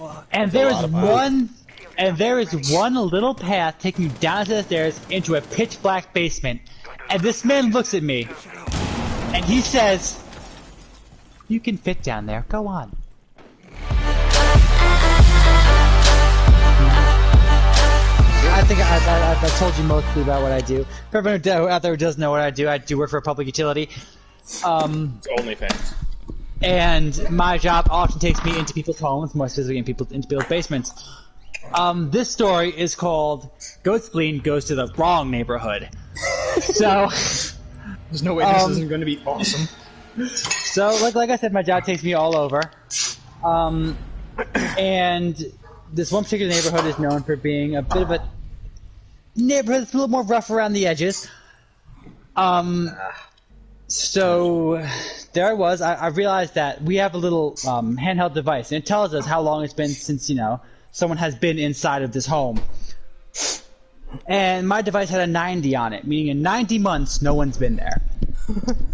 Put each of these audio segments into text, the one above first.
fuck? And there is one little path taking you down to the stairs into a pitch black basement. And this man looks at me, and he says, "You can fit down there. Go on." I think I've told you mostly about what I do. For everyone out there who doesn't know what I do work for a public utility. It's OnlyFans. And my job often takes me into people's homes, more specifically into people's basements. This story is called Goat Spleen Goes to the Wrong Neighborhood. So, There's no way this isn't going to be awesome. So, like I said, my job takes me all over. And this one particular neighborhood is known for being a bit of a neighborhood that's a little more rough around the edges. So there I was. I realized that we have a little handheld device, and it tells us how long it's been since, someone has been inside of this home. And my device had a 90 on it, meaning in 90 months, no one's been there.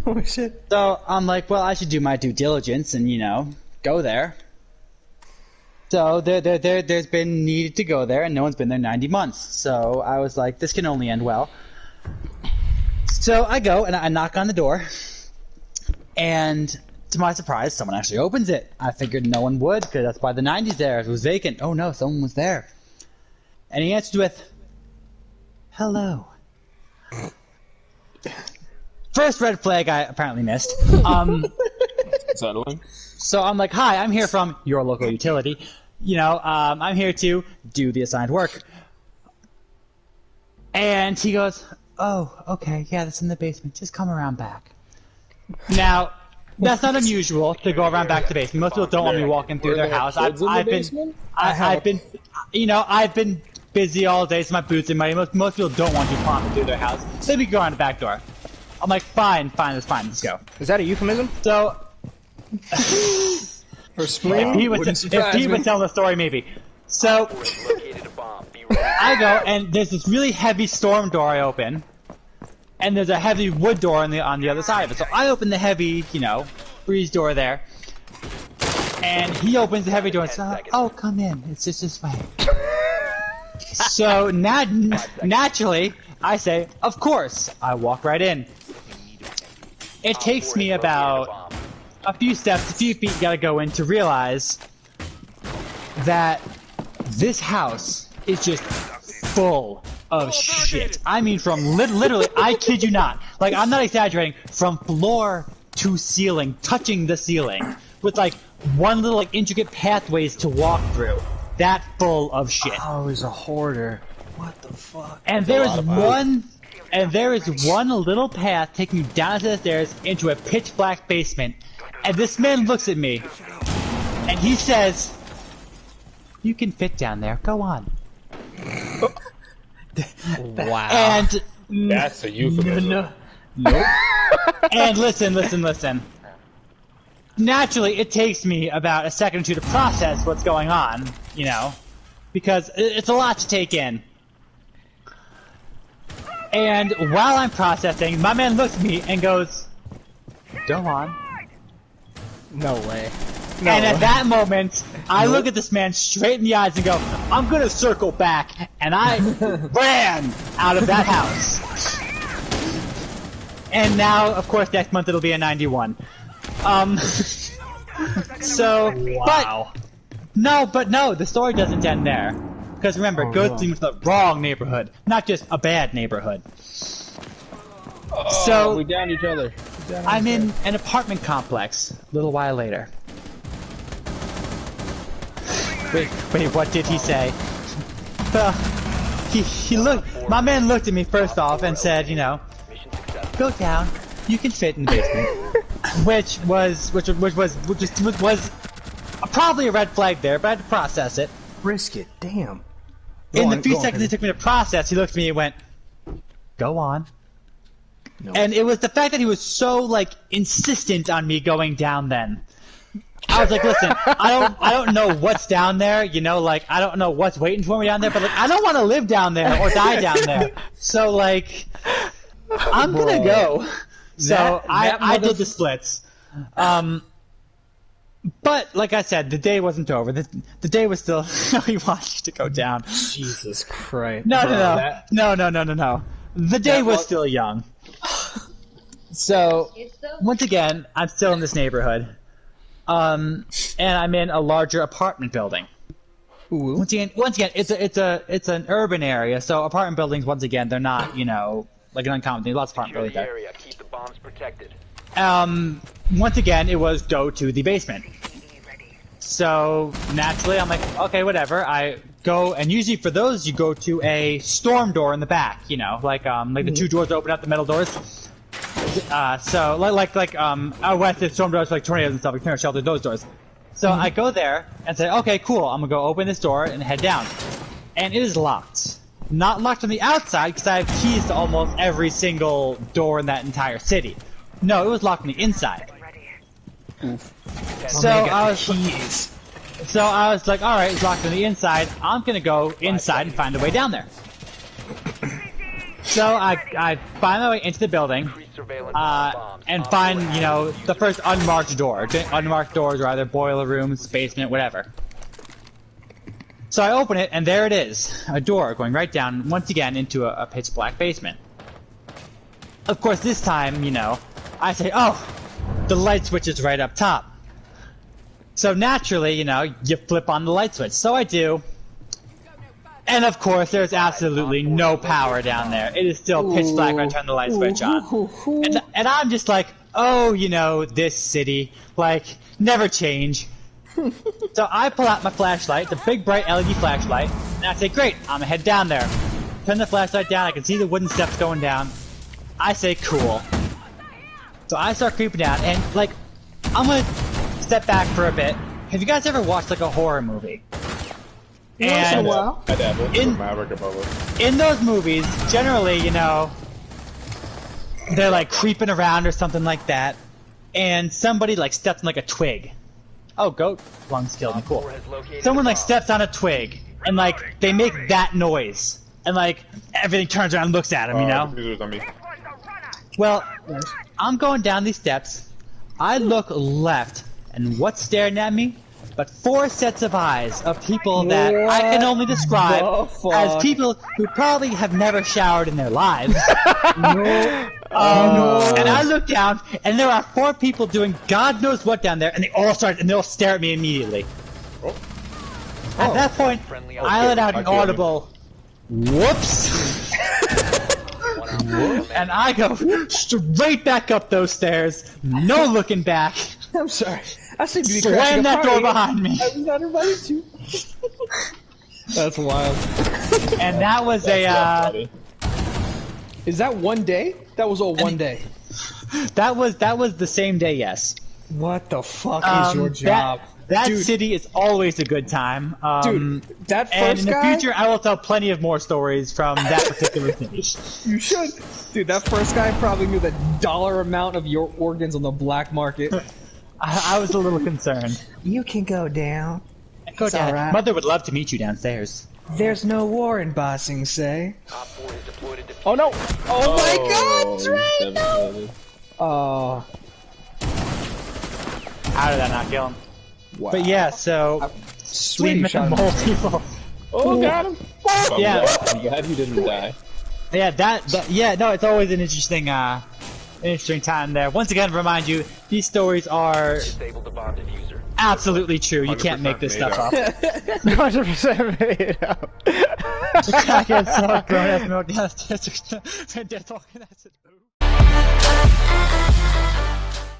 Oh, shit. So I'm like, well, I should do my due diligence and, go there. So there's been needed to go there, and no one's been there 90 months. So I was like, this can only end well. So I go, and I knock on the door, and to my surprise, someone actually opens it. I figured no one would, because that's why the 90's there. It was vacant. Oh no, someone was there. And he answered with, "Hello." First red flag I apparently missed. Settling. So I'm like, "Hi, I'm here from your local utility. I'm here to do the assigned work." And he goes, "Oh, okay, yeah, that's in the basement. Just come around back." Now, that's not unusual to go around back to the basement. Most people don't want me walking through their house. I've been busy all day, so my boots are muddy. Most people don't want you climbing through their house. So we go around the back door. I'm like, fine, that's fine, let's go. Is that a euphemism? So, For spleen? if he would tell the story, maybe. So, I go, and there's this really heavy storm door I open, and there's a heavy wood door on the other side of it. So I open the heavy, breeze door there, and he opens the heavy door and says, "Oh, come in, it's just this way." So naturally, I say, "Of course." I walk right in. It takes me about a few steps, a few feet you gotta go in to realize that this house is just full of shit. I mean, from literally, I kid you not. Like, I'm not exaggerating, from floor to ceiling, touching the ceiling, with one little intricate pathways to walk through. That full of shit. Oh, he's a hoarder. What the fuck? And there is one little path taking you down to the stairs into a pitch black basement. And this man looks at me, and he says, "You can fit down there. Go on." Wow. And That's a euphemism. Nope. And listen. Naturally, it takes me about a second or two to process what's going on, because it's a lot to take in. And while I'm processing, my man looks at me and goes, "Go on." No way. And at that moment, I look at this man straight in the eyes and go, "I'm gonna circle back," and I ran out of that house. And now, of course, next month it'll be a 91. So, Wow. but no, the story doesn't end there. Because remember, Goat Spleen was the wrong neighborhood, not just a bad neighborhood. So, We downed each other. I'm in an apartment complex a little while later. Wait, what did he say? Well, he looked, my man looked at me first off and said, "Go down, you can fit in the basement." which was probably a red flag there, but I had to process it. Risk it. Damn. In the few seconds it took me to process, he looked at me and went, "Go on." No. And it was the fact that he was so insistent on me going down then. I was like, "Listen, I don't know what's down there, I don't know what's waiting for me down there, but I don't want to live down there or die down there. So I'm gonna go." So I did the splits. But like I said, the day wasn't over. The day was still we wanted to go down. Jesus Christ. No, Bro, that- no. The day was still young. So once again, I'm still in this neighborhood, and I'm in a larger apartment building. Ooh. Once again, it's an urban area, so apartment buildings, once again, they're not, like an uncommon thing. Lots of apartment buildings there. Keep the bombs protected. Once again, it was go to the basement. So naturally, I'm like, okay, whatever. I go, and usually for those, you go to a storm door in the back. Like the two doors open up, the metal doors. So out west, there's storm doors for like tornadoes and stuff, like tornado shelter, those doors. So I go there and say, okay, cool. I'm gonna go open this door and head down, and it is locked. Not locked on the outside because I have keys to almost every single door in that entire city. No, it was locked on the inside. So I was like, all right, it's locked on the inside. I'm gonna go inside and find a way down there. So I find my way into the building, and find, the first unmarked door. Unmarked doors are either boiler rooms, basement, whatever. So I open it, and there it is. A door going right down, once again, into a pitch black basement. Of course, this time, I say, oh, the light switch is right up top. So naturally, you flip on the light switch. So I do. And of course, there's absolutely no power down there. It is still pitch black when I turn the light switch on. And I'm just like, oh, this city, like, never change. So I pull out my flashlight, the big bright LED flashlight, and I say, great, I'm gonna head down there. Turn the flashlight down, I can see the wooden steps going down. I say, cool. So I start creeping down, and, like, I'm gonna step back for a bit. Have you guys ever watched, like, a horror movie? And I dabble. Maverick or Bubba. in those movies, generally, they're like creeping around or something like that, and somebody like steps on like a twig. Oh, goat lungs killed me. Cool. Someone like steps on a twig, and like they make that noise, and like everything turns around and looks at them, Diffuser's on me. Well, I'm going down these steps. I look left, and what's staring at me? But 4 sets of eyes of people that I can only describe as people who probably have never showered in their lives. And I look down, and there are 4 people doing God knows what down there, and they all stare at me immediately. At that point, I let out an audible, whoops! And I go straight back up those stairs, no looking back. I'm sorry. I seem to be Slam that door behind me. I was not invited to. That's wild. And that was Is that one day? That was all one day. That was the same day, yes. What the fuck is your job? That Dude. city is always a good time. Dude, that first and in guy? the future, I will tell plenty of more stories from that particular city. You should. Dude, that first guy probably knew the dollar amount of your organs on the black market. I was a little concerned. You can go down. Go It's down. alright. Mother would love to meet you downstairs. There's no war in Bossing, say. Op 4 is deployed to Oh no! Oh my god, Trey, Trey! Oh. How did that not kill him? Wow. But yeah, so we Sweet met shot. more people. Oh, got him! Yeah. I'm glad you didn't die. Yeah, no, it's always an interesting time there. Once again, remind you, these stories are disable the bomb diffuser. absolutely true. You can't make this 100% stuff made up. 100% made up. I get so grown up milk downstairs. They're talking. That's it.